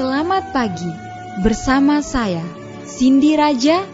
Selamat pagi, bersama saya, Cindy Raja.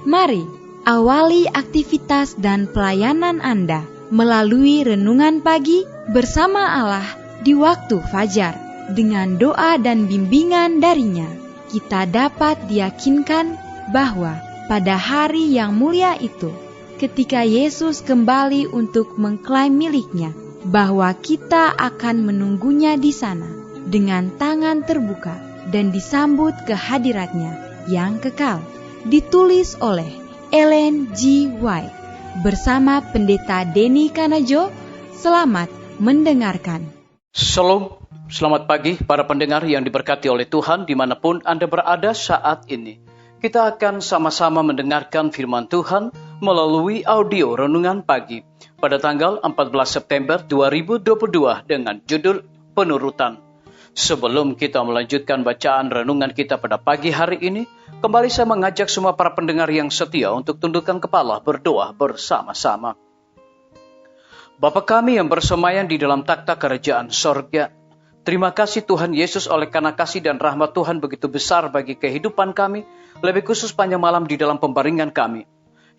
Mari awali aktivitas dan pelayanan Anda melalui renungan pagi bersama Allah di waktu fajar. Dengan doa dan bimbingan darinya, kita dapat diyakinkan bahwa pada hari yang mulia itu, ketika Yesus kembali untuk mengklaim miliknya, bahwa kita akan menunggunya di sana dengan tangan terbuka dan disambut ke hadiratnya yang kekal. Ditulis oleh Ellen G. White bersama Pendeta Denny Kanajo. Selamat mendengarkan. Shalom, selamat pagi para pendengar yang diberkati oleh Tuhan dimanapun Anda berada saat ini. Kita akan sama-sama mendengarkan firman Tuhan melalui audio renungan pagi pada tanggal 14 September 2022 dengan judul Penurutan. Sebelum kita melanjutkan bacaan renungan kita pada pagi hari ini, kembali saya mengajak semua para pendengar yang setia untuk tundukkan kepala berdoa bersama-sama. Bapa kami yang bersemayam di dalam takhta kerajaan sorga, terima kasih Tuhan Yesus oleh karena kasih dan rahmat Tuhan begitu besar bagi kehidupan kami, lebih khusus panjang malam di dalam pembaringan kami.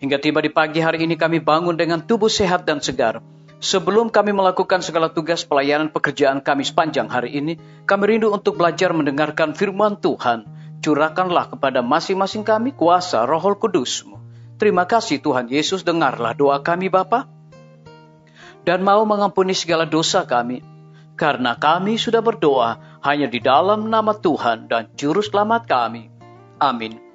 Hingga tiba di pagi hari ini kami bangun dengan tubuh sehat dan segar. Sebelum kami melakukan segala tugas pelayanan pekerjaan kami sepanjang hari ini, kami rindu untuk belajar mendengarkan firman Tuhan. Curahkanlah kepada masing-masing kami kuasa Roh Kudus-Mu. Terima kasih Tuhan Yesus, dengarlah doa kami Bapa. Dan mau mengampuni segala dosa kami. Karena kami sudah berdoa hanya di dalam nama Tuhan dan Juru Selamat kami. Amin.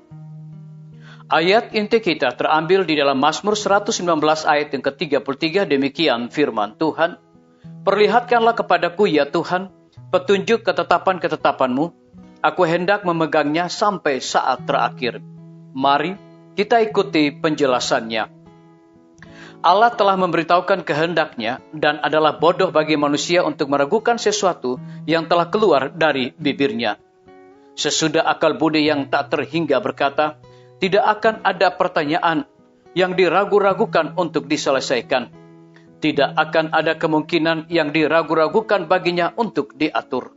Ayat inti kita terambil di dalam Mazmur 119 ayat yang ke-33, demikian firman Tuhan. Perlihatkanlah kepadaku ya Tuhan, petunjuk ketetapan-ketetapan-Mu. Aku hendak memegangnya sampai saat terakhir. Mari kita ikuti penjelasannya. Allah telah memberitahukan kehendaknya dan adalah bodoh bagi manusia untuk meragukan sesuatu yang telah keluar dari bibirnya. Sesudah akal budi yang tak terhingga berkata, tidak akan ada pertanyaan yang diragu-ragukan untuk diselesaikan. Tidak akan ada kemungkinan yang diragu-ragukan baginya untuk diatur.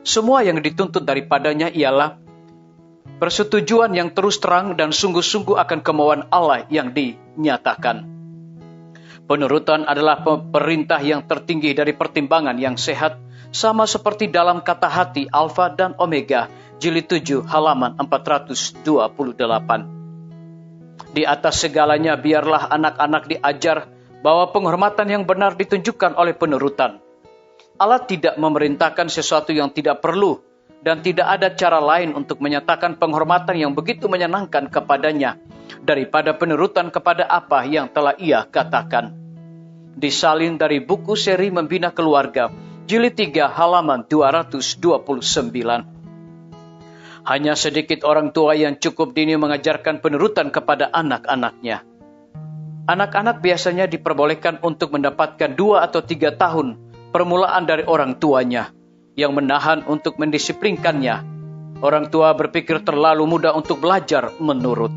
Semua yang dituntut daripadanya ialah persetujuan yang terus terang dan sungguh-sungguh akan kemauan Allah yang dinyatakan. Penurutan adalah perintah yang tertinggi dari pertimbangan yang sehat, sama seperti dalam kata hati Alfa dan Omega, Jilid 7 halaman 428. Di atas segalanya biarlah anak-anak diajar bahwa penghormatan yang benar ditunjukkan oleh penurutan. Allah tidak memerintahkan sesuatu yang tidak perlu dan tidak ada cara lain untuk menyatakan penghormatan yang begitu menyenangkan kepadanya daripada penurutan kepada apa yang telah Ia katakan. Disalin dari buku seri Membina Keluarga, Jilid 3 halaman 229. Hanya sedikit orang tua yang cukup dini mengajarkan penurutan kepada anak-anaknya. Anak-anak biasanya diperbolehkan untuk mendapatkan 2 atau 3 tahun permulaan dari orang tuanya yang menahan untuk mendisiplinkannya. Orang tua berpikir terlalu muda untuk belajar menurut.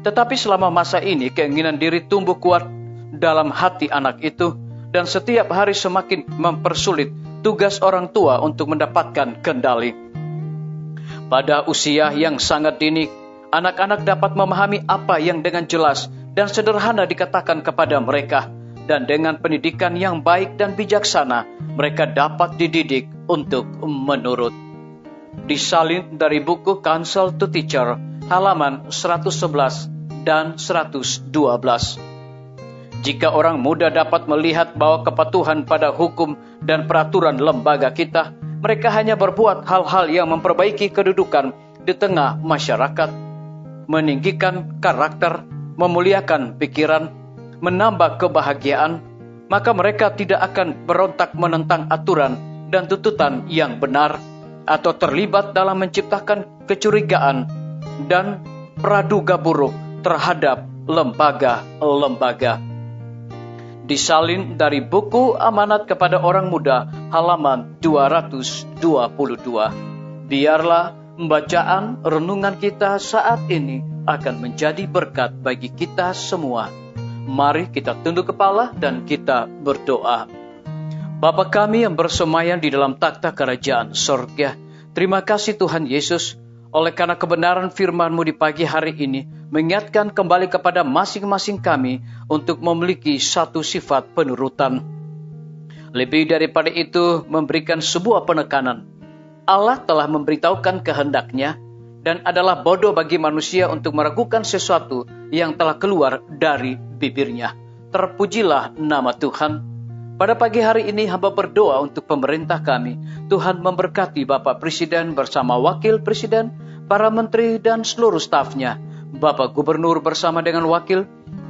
Tetapi selama masa ini keinginan diri tumbuh kuat dalam hati anak itu dan setiap hari semakin mempersulit tugas orang tua untuk mendapatkan kendali. Pada usia yang sangat dini, anak-anak dapat memahami apa yang dengan jelas dan sederhana dikatakan kepada mereka, dan dengan pendidikan yang baik dan bijaksana, mereka dapat dididik untuk menurut. Disalin dari buku Counsel to Teacher, halaman 111 dan 112. Jika orang muda dapat melihat bahwa kepatuhan pada hukum dan peraturan lembaga kita, mereka hanya berbuat hal-hal yang memperbaiki kedudukan di tengah masyarakat, meninggikan karakter, memuliakan pikiran, menambah kebahagiaan, maka mereka tidak akan berontak menentang aturan dan tuntutan yang benar, atau terlibat dalam menciptakan kecurigaan dan praduga buruk terhadap lembaga-lembaga. Disalin dari buku Amanat kepada Orang Muda, halaman 222. Biarlah bacaan renungan kita saat ini akan menjadi berkat bagi kita semua. Mari kita tunduk kepala dan kita berdoa. Bapa kami yang bersemayam di dalam takhta kerajaan sorga, Terima kasih Tuhan Yesus, oleh karena kebenaran firman-Mu di pagi hari ini, mengingatkan kembali kepada masing-masing kami untuk memiliki satu sifat penurutan. Lebih daripada itu, memberikan sebuah penekanan. Allah telah memberitahukan kehendak-Nya, dan adalah bodoh bagi manusia untuk meragukan sesuatu yang telah keluar dari bibirnya. Terpujilah nama Tuhan. Pada pagi hari ini hamba berdoa untuk pemerintah kami. Tuhan memberkati Bapak Presiden bersama Wakil Presiden, para menteri dan seluruh stafnya. Bapak Gubernur bersama dengan wakil,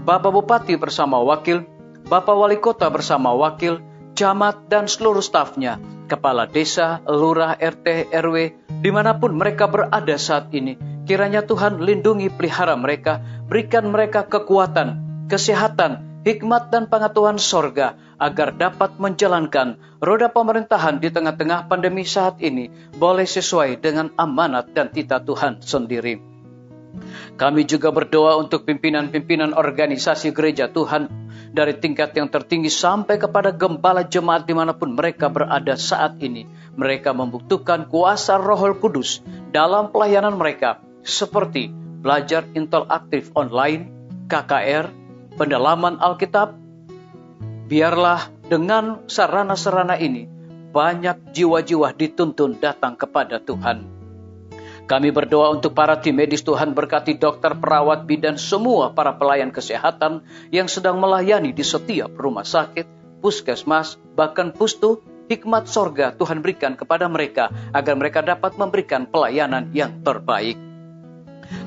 Bapak Bupati bersama wakil, Bapak Wali Kota bersama wakil, camat dan seluruh stafnya, kepala desa, lurah, RT, RW, dimanapun mereka berada saat ini. Kiranya Tuhan lindungi pelihara mereka, berikan mereka kekuatan, kesehatan, hikmat dan pengetahuan sorga, agar dapat menjalankan roda pemerintahan di tengah-tengah pandemi saat ini boleh sesuai dengan amanat dan titah Tuhan sendiri. Kami juga berdoa untuk pimpinan-pimpinan organisasi gereja Tuhan, dari tingkat yang tertinggi sampai kepada gembala jemaat dimanapun mereka berada saat ini. Mereka membutuhkan kuasa Roh Kudus dalam pelayanan mereka, seperti belajar interaktif online, KKR, pendalaman Alkitab. Biarlah dengan sarana-sarana ini, banyak jiwa-jiwa dituntun datang kepada Tuhan. Kami berdoa untuk para tim medis. Tuhan berkati dokter, perawat, bidan, semua para pelayan kesehatan yang sedang melayani di setiap rumah sakit, puskesmas, bahkan pustu. Hikmat sorga Tuhan berikan kepada mereka, agar mereka dapat memberikan pelayanan yang terbaik.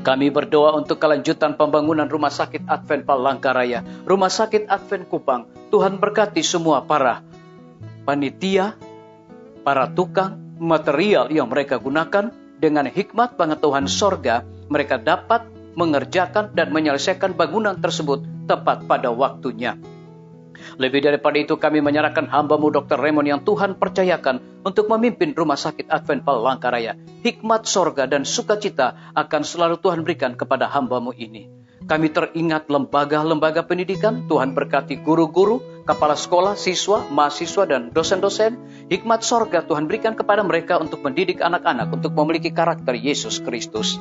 Kami berdoa untuk kelanjutan pembangunan Rumah Sakit Advent Palangkaraya, Rumah Sakit Advent Kupang. Tuhan berkati semua para panitia, para tukang, material yang mereka gunakan. Dengan hikmat pengetahuan sorga, mereka dapat mengerjakan dan menyelesaikan bangunan tersebut tepat pada waktunya. Lebih daripada itu, kami menyerahkan hamba-Mu Dr. Raymond yang Tuhan percayakan untuk memimpin Rumah Sakit Advent Palangkaraya. Hikmat sorga dan sukacita akan selalu Tuhan berikan kepada hamba-Mu ini. Kami teringat lembaga-lembaga pendidikan. Tuhan berkati guru-guru, kepala sekolah, siswa, mahasiswa dan dosen-dosen. Hikmat sorga Tuhan berikan kepada mereka untuk mendidik anak-anak untuk memiliki karakter Yesus Kristus.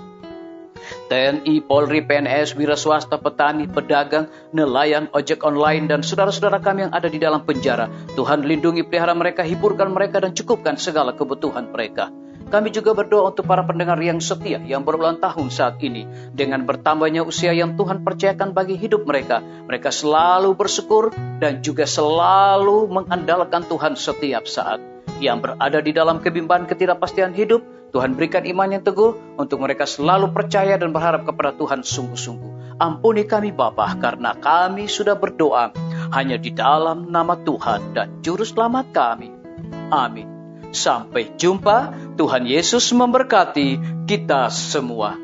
TNI, Polri, PNS, wira swasta, petani, pedagang, nelayan, ojek online, dan saudara-saudara kami yang ada di dalam penjara. Tuhan lindungi, pelihara mereka, hiburkan mereka, dan cukupkan segala kebutuhan mereka. Kami juga berdoa untuk para pendengar yang setia, yang berulang tahun saat ini. Dengan bertambahnya usia yang Tuhan percayakan bagi hidup mereka, mereka selalu bersyukur dan juga selalu mengandalkan Tuhan setiap saat. Yang berada di dalam kebimbangan ketidakpastian hidup, Tuhan berikan iman yang teguh untuk mereka selalu percaya dan berharap kepada Tuhan sungguh-sungguh. Ampuni kami Bapa, karena kami sudah berdoa hanya di dalam nama Tuhan dan Juru Selamat kami. Amin. Sampai jumpa. Tuhan Yesus memberkati kita semua.